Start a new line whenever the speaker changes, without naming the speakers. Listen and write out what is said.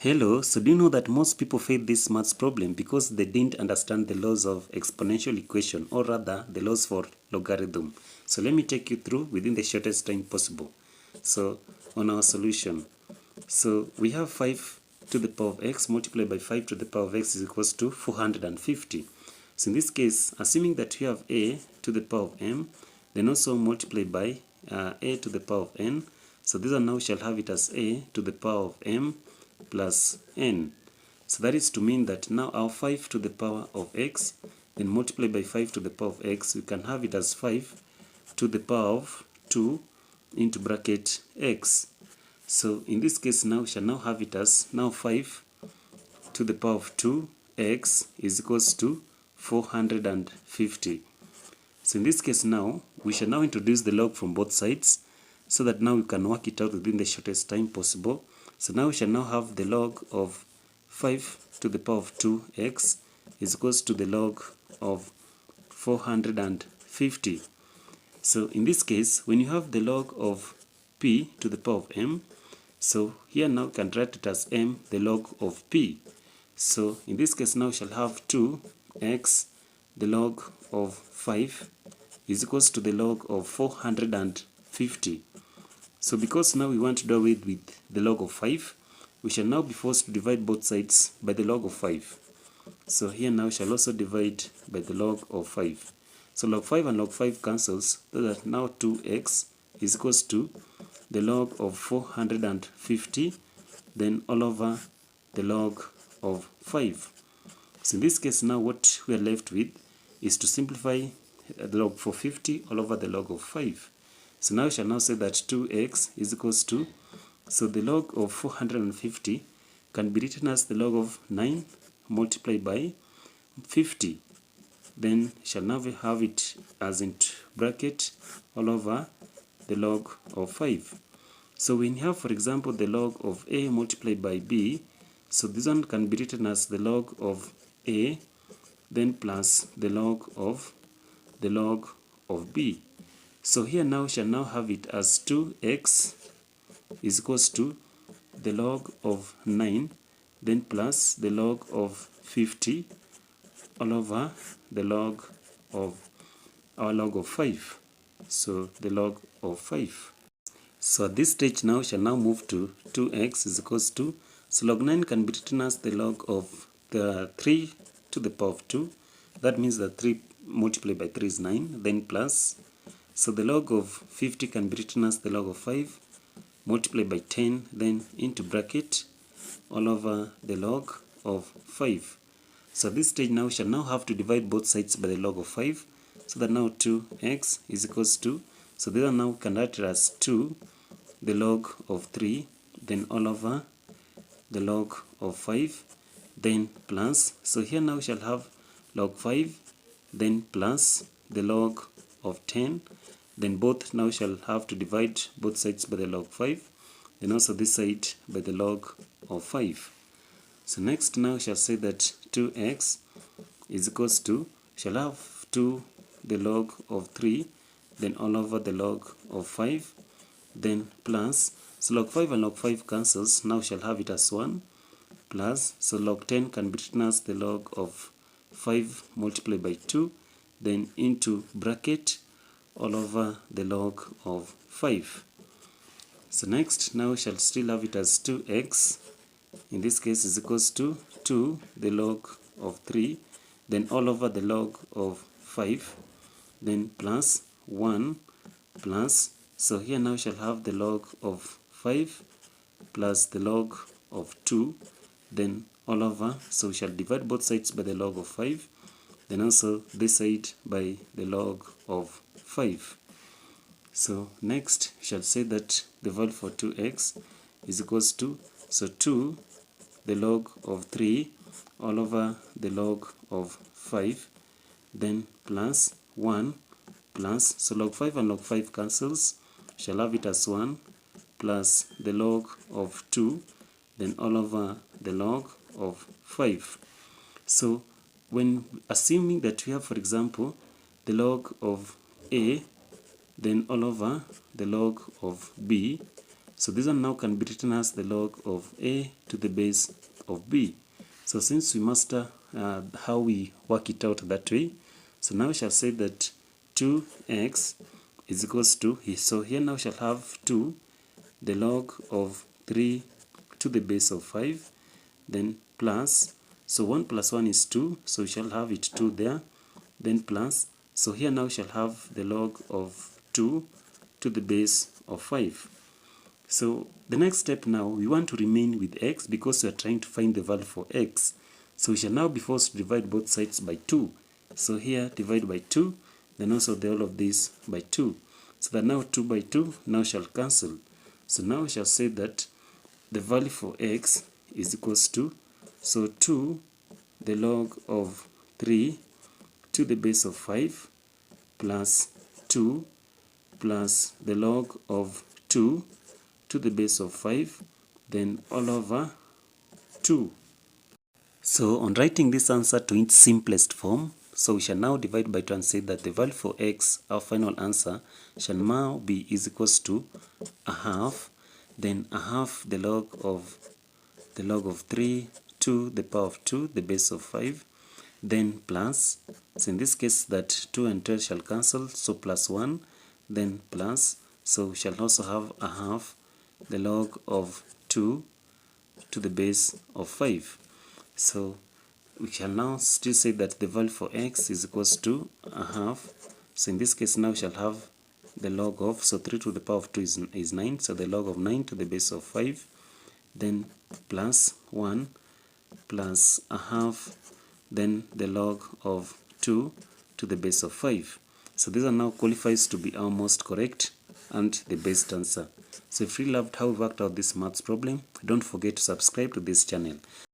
Hello, so do you know that most people fail this maths problem because they didn't understand the laws of exponential equation, or rather the laws for logarithm. So let me take you through within the shortest time possible. So on our solution, so we have 5 to the power of x multiplied by 5 to the power of x is equals to 450. So in this case, assuming that we have a to the power of m, then also multiply by a to the power of n. So this one now shall have it as a to the power of m plus n. So that is to mean that now our 5 to the power of x, then multiply by 5 to the power of x, we can have it as 5 to the power of 2 into bracket x. So in this case now we shall now have it as now 5 to the power of 2x is equals to 450. So in this case now, we shall now introduce the log from both sides so that now we can work it out within the shortest time possible. So now we shall now have the log of 5 to the power of 2x is equals to the log of 450. So in this case, when you have the log of p to the power of m, so here now we can write it as m, the log of p. So in this case now we shall have 2x, the log of 5 is equals to the log of 450. So because now we want to do away with the log of 5, we shall now be forced to divide both sides by the log of 5. So here now we shall also divide by the log of 5. So log 5 and log 5 cancels, so that now 2x is equals to the log of 450, then all over the log of 5. So in this case now what we are left with is to simplify the log 450 all over the log of 5. So now we shall now say that 2x is equals to, so the log of 450 can be written as the log of 9 multiplied by 50. Then shall now have it as in bracket all over the log of 5. So when you have, for example, the log of a multiplied by b, so this one can be written as the log of a, then plus the log of b. So here now shall now have it as 2x is equals to the log of 9, then plus the log of 50 all over the log of our log of 5. So the log of 5. So at this stage now shall now move to 2x is equals to, so log 9 can be written as the log of the 3 to the power of 2. That means that 3 multiplied by 3 is 9, then plus, so the log of 50 can be written as the log of 5 multiplied by 10, then into bracket all over the log of 5. So at this stage now we shall now have to divide both sides by the log of 5, so that now 2x is equals to, so this one now we can write it as 2 the log of 3, then all over the log of 5, then plus, so here now we shall have log 5, then plus the log of 10, then both now shall have to divide both sides by the log 5, then also this side by the log of 5. So next now shall say that 2x is equals to, shall have 2 the log of 3, then all over the log of 5, then plus, so log 5 and log 5 cancels, now shall have it as 1, plus, so log 10 can be written as the log of 5 multiplied by 2, then into bracket all over the log of 5. So next now we shall still have it as 2x, in this case is equals to 2 the log of 3, then all over the log of 5, then plus 1 plus, so here now we shall have the log of 5 plus the log of 2, then all over, so we shall divide both sides by the log of 5, then also this side by the log of 5. So next we shall say that the value for 2x is equals to, so 2 the log of 3 all over the log of 5, then plus 1 plus, so log 5 and log 5 cancels, shall have it as 1 plus the log of 2, then all over the log of 5. So when assuming that we have, for example, the log of a, then all over the log of b, So this one now can be written as the log of a to the base of b. So since we master how we work it out that way, so now we shall say that 2x is equals to, so here now we shall have 2, the log of 3 to the base of 5, then plus, so 1 plus 1 is 2, so we shall have it 2 there, then plus, so here now we shall have the log of 2 to the base of 5. So the next step now, we want to remain with x because we are trying to find the value for x. So we shall now be forced to divide both sides by 2. So here divide by 2, then also the whole of this by 2. So that now 2 by 2 now shall cancel. So now we shall say that the value for x is equals to, so 2 the log of 3 to the base of 5 plus 2 plus the log of 2 to the base of 5, then all over 2. So on writing this answer to its simplest form, so we shall now divide by 2 and say that the value for x, our final answer, shall now be is equals to a half, then a half the log of 3 to the power of 2, the base of 5, then plus, so in this case that 2 and 12 shall cancel, so plus 1, then plus, so we shall also have a half the log of 2 to the base of 5. So we shall now still say that the value for x is equals to a half. So in this case now we shall have the log of, so 3 to the power of 2 is 9, so the log of 9 to the base of 5, then plus 1 plus a half, then the log of 2 to the base of 5. So this one now qualifies to be almost correct and the best answer. So if you loved how we worked out this maths problem, don't forget to subscribe to this channel.